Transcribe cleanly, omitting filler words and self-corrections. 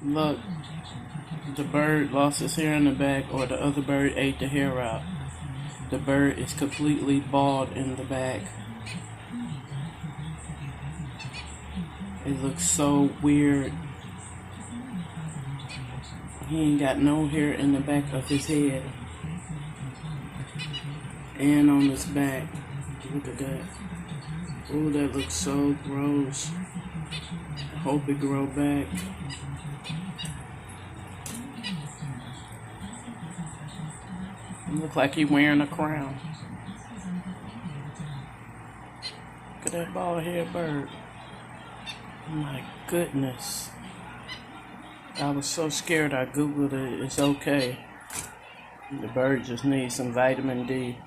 Look, the bird lost his hair in the back, or the other bird ate the hair out. The bird is completely bald in the back. It looks so weird. He ain't got no hair in the back of his head. And on his back. Look at that. Oh, that looks so gross. I hope it grow back. It look like he wearing a crown. Look at that bald head bird. My goodness. I was so scared I googled it. It's okay. The bird just needs some vitamin D.